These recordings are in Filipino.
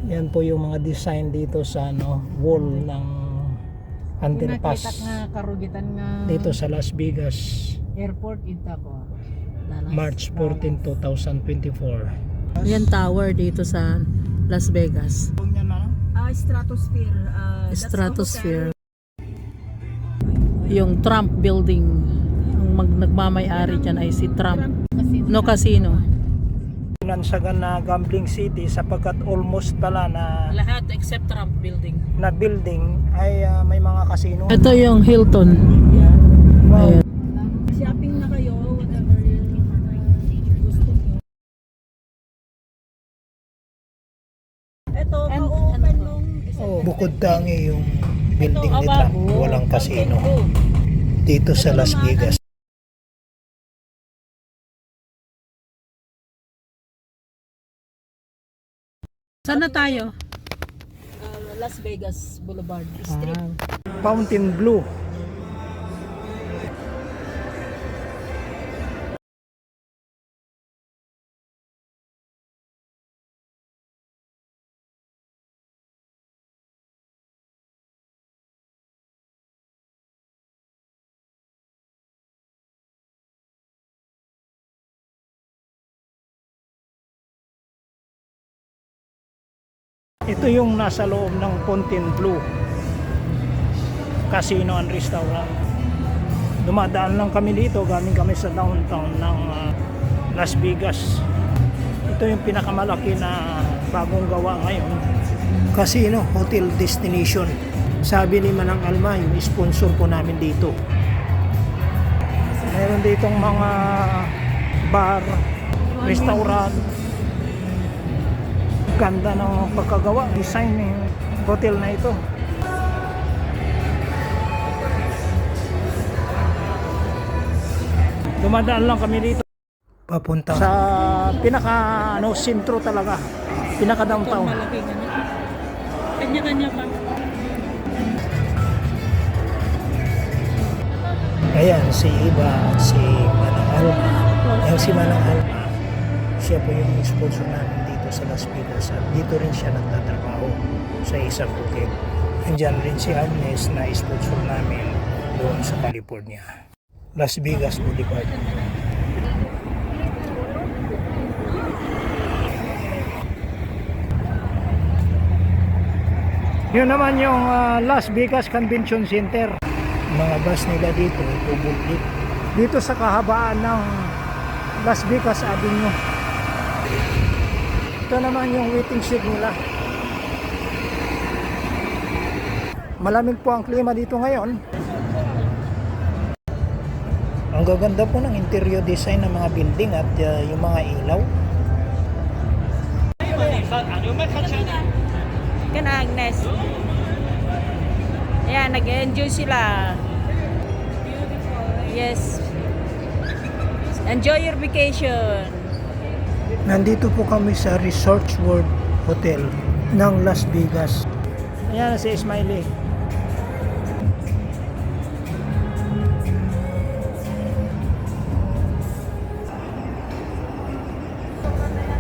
Yan po yung mga design dito sa wall ng underpass Nakita nga karugitan nga dito sa Las Vegas, airport ita ko. March 14, 2024. Yan tower dito sa Las Vegas. Stratosphere. Stratosphere. Yung Trump building. Ang nagmamay-ari dyan ay si Trump. No Casino. Nansagan na gambling city sapagkat almost pala na Lahat except Trump building. na building ay may mga casino. Ito yung Hilton. Wow. Ayan. Shopping na kayo, whatever gusto nyo. Ito, ka-open nung Bukod tangi yung building ni Trump, walang casino dito sa Las Vegas. Saan na tayo? Las Vegas Boulevard Street. Fountain Blue. Ito yung nasa loob ng Fountain Blue Casino and Restaurant. Dumadaan lang kami dito, galing kami sa downtown ng Las Vegas. Ito yung pinakamalaki na bagong gawa ngayon. Casino Hotel Destination. Sabi ni Manang Alma, yung sponsor po namin dito. Meron ditong mga bar, restaurant. Ganda ng pagkagawa, design ng hotel na ito. Dumadaan lang kami dito papunta sa pinaka sentro talaga, pinaka downtown. Malaki nga na. Kanya-kanya pa. Ayan si Iba at si Manang Alma. Ayan si Manang Alma, siya po yung sponsor namin dito sa Las Vegas at dito rin siya nagtatrabaho sa isang hotel. Andyan rin si Agnes na sponsor namin doon sa California. Las Vegas Boulevard. Yun naman yung Las Vegas Convention Center. Mga bus nila dito, tubig dito sa kahabaan ng Las Vegas Avenue. Ito naman yung waiting shed nila. Malamig po ang klima dito ngayon. Ang gaganda po ng interior design ng mga building at yung mga ilaw. Kana Agnes. Ayan, nag-enjoy sila. Yes. Enjoy your vacation. Nandito po kami sa Resorts World Hotel ng Las Vegas. Ayan si Smiley.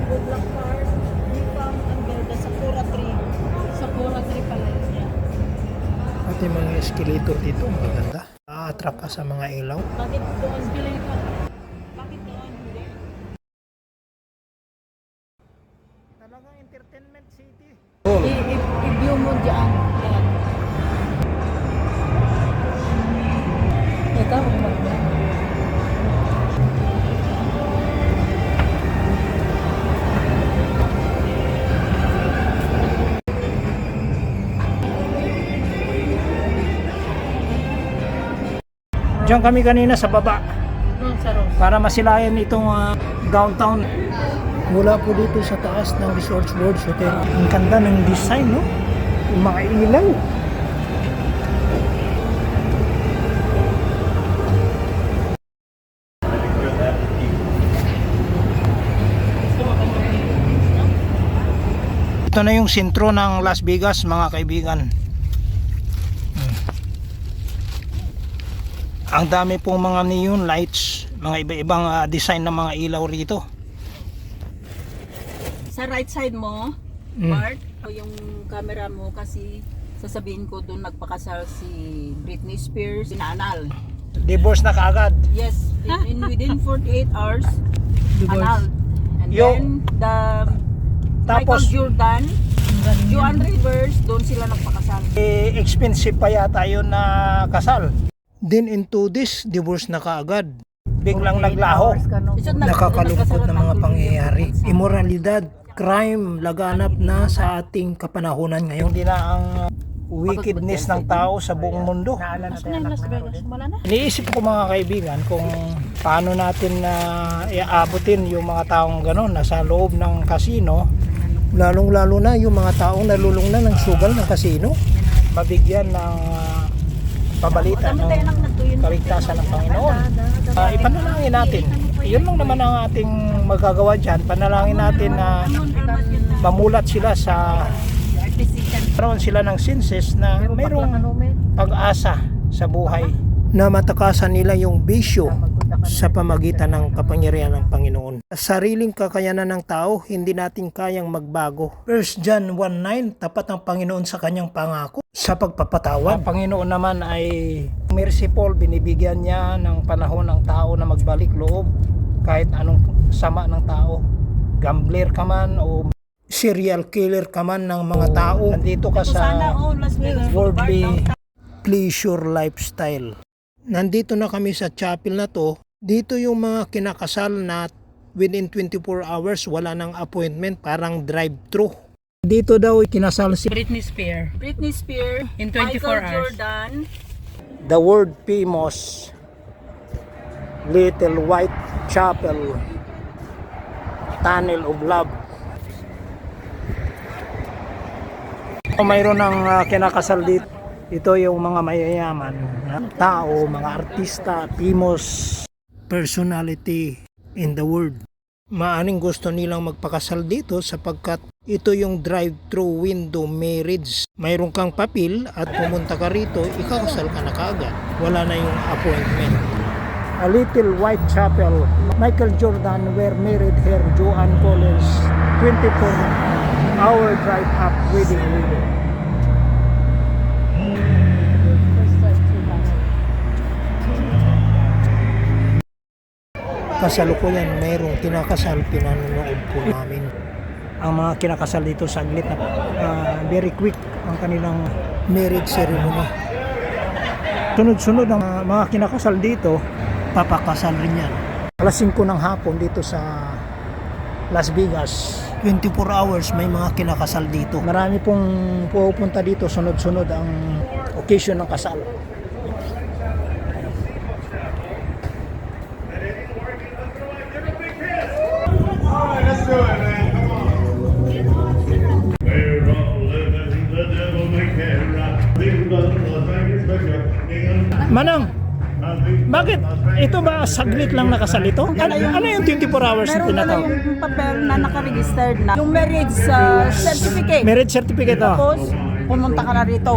Good luck card. We found under the Sakura tree. Sakura tree pala yun. At yung mga escalator dito, maganda. A-attract ka sa mga ilaw. Bakit doon pila ka? Bakit doon? Talagang entertainment city. I-view mo dyan. Ayan. Ito, Diyan kami kanina sa baba Doon sa Rose. para masilayan itong downtown. Mula po dito sa taas ng Resorts World Hotel. Ang ganda ng design, no? Yung mga ilaw. Ito na yung sentro ng Las Vegas, mga kaibigan. Ang dami pong mga neon lights, mga iba-ibang design ng mga ilaw rito. sa right side mo, Bart, yung camera mo kasi sasabihin ko doon nagpakasal si Britney Spears, inaanal. Divorce na kaagad. Yes, within 48 hours, anal. And Yung- then, the Michael Tapos, Jordan, Joan Rivers, doon sila nagpakasal. expensive pa yata yun na kasal. Then into this, divorce na kaagad. Biglang naglaho. Nakakalungkot na mga pangyayari. Immoralidad, crime, laganap na sa ating kapanahunan ngayon. Hindi na ang wickedness ng tao sa buong mundo. Iniisip ko mga kaibigan kung paano natin na iaabutin yung mga taong gano'n nasa loob ng kasino, lalong-lalo na yung mga taong nalulung na ng sugal ng kasino, mabigyan ng pabalita ng kaligtasan ng Panginoon. Ipanalangin natin. Yun lang naman ang ating magagawa dyan. Panalangin natin na mamulat sila sa karoon sila ng senses na mayroong pag-asa sa buhay, na matakasan nila yung bisyo sa pamagitan ng kapangyarihan ng Panginoon. Sa sariling kakayanan ng tao, hindi natin kayang magbago. 1 John 1:9, tapat ang Panginoon sa kanyang pangako sa pagpapatawad. Ang Panginoon naman ay merciful, binibigyan niya ng panahon ng tao na magbalik loob kahit anong sama ng tao. Gambler ka man o serial killer ka man ng mga tao, nandito ka sa worldly pleasure lifestyle. Nandito na kami sa chapel na to. Dito yung mga kinakasal na within 24 hours wala nang appointment, parang drive-thru. Dito daw kinasal si Britney Spears. Britney Spears, In 24 Michael hours. Jordan, the world famous Little White Chapel Tunnel of Love. Mayroon ng kinakasal dito. Ito yung mga mayayaman na tao, mga artista, famous personality in the world. Maaning gusto nilang magpakasal dito sapagkat ito yung drive-thru window marriage. Mayroon kang papel at pumunta ka rito, ikakasal ka na kaagad. Wala na yung appointment. A Little White Chapel. Michael Jordan were married here, Joan Collins, 24-hour drive up wedding window. Kasalukuyan mayroong kinakasal, pinanonood po namin. Ang mga kinakasal dito saglit na very quick ang kanilang marriage ceremony. Sunod-sunod ang mga kinakasal dito, papakasal rin yan. Alas 5 ng hapon dito sa Las Vegas, 24 hours may mga kinakasal dito. Marami pong pupunta dito, sunod-sunod ang occasion ng kasal. Manang, bakit? Ito ba saglit lang nakasal ito? Ano yung 24 hours na meron na tinatawag? yung papel na nakaregistered na. Yung marriage certificate. Marriage certificate Tapos, pumunta ka na rito.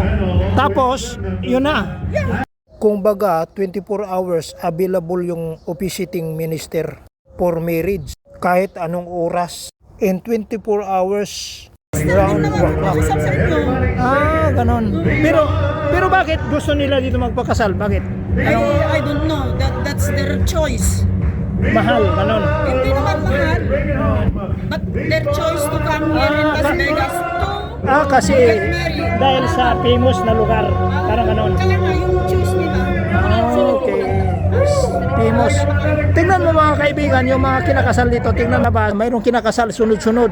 Tapos, yun na. Kung baga, 24 hours available yung officiating minister for marriage. Kahit anong oras. In 24 hours, round the clock. Usap sa inyo. Ganon. Pero bakit gusto nila dito magpakasal? Bakit? I don't know. That's their choice. Mahal, ganon. Hindi naman mahal. But their choice to come here in Las Vegas to Kasi get married. dahil sa famous na lugar, parang ganon. Kaya nga yung choice nila. Okay. Famous. Tingnan mo mga kaibigan, yung mga kinakasal dito, tingnan na ba, mayroong kinakasal sunod-sunod.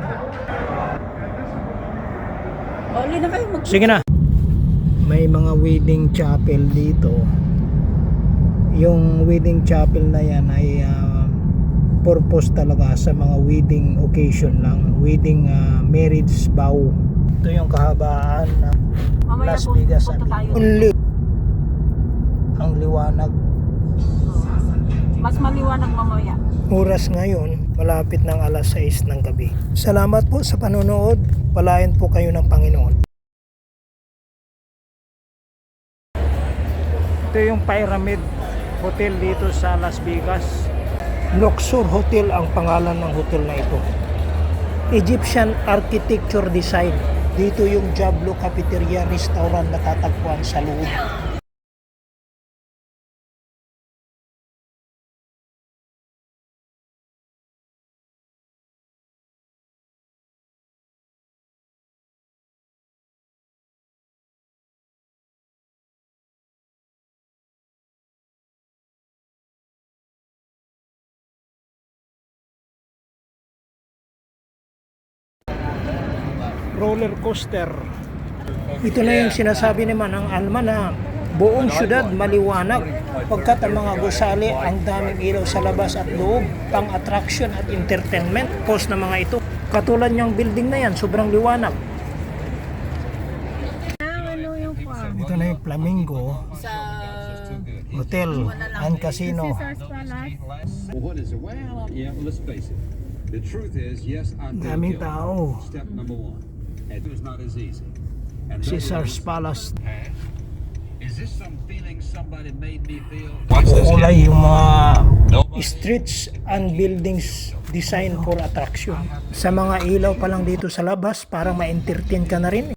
Oli na kayo Sige na. May mga wedding chapel dito. Yung wedding chapel na yan ay purpose talaga sa mga wedding occasion lang. Wedding marriage vow. Ito yung kahabaan ng Mamaya Las po, Vegas. punta tayo. Only ang liwanag. Mas maliwanag mamaya. Oras ngayon, malapit ng alas 6 ng gabi. Salamat po sa panonood. Palayan po kayo ng Panginoon. Ito yung Pyramid Hotel dito sa Las Vegas. Luxor Hotel ang pangalan ng hotel na ito. Egyptian architecture design. Dito yung Jablo Cafeteria Restaurant natatagpuan sa loob. Roller coaster. Ito na yung sinasabi naman ng Alma na buong syudad maliwanag pagkat ang mga gusali ang daming ilaw sa labas at loob pang attraction at entertainment post na mga ito. Katulad niyang building na yan, sobrang liwanag. Ano yung farm? Ito na yung Flamingo Hotel and Casino. Caesar's Palace. Well, what is it? Well, yeah, well, let's face it. The truth is, yes, I'm Daming guilty. tao. Step number one. And it was not as easy. And number Caesar's two, Palace. is this some feeling somebody made me feel? Kulay yung mga streets and buildings design for attraction. Sa mga ilaw pa lang dito sa labas, parang ma-entertain ka na rin.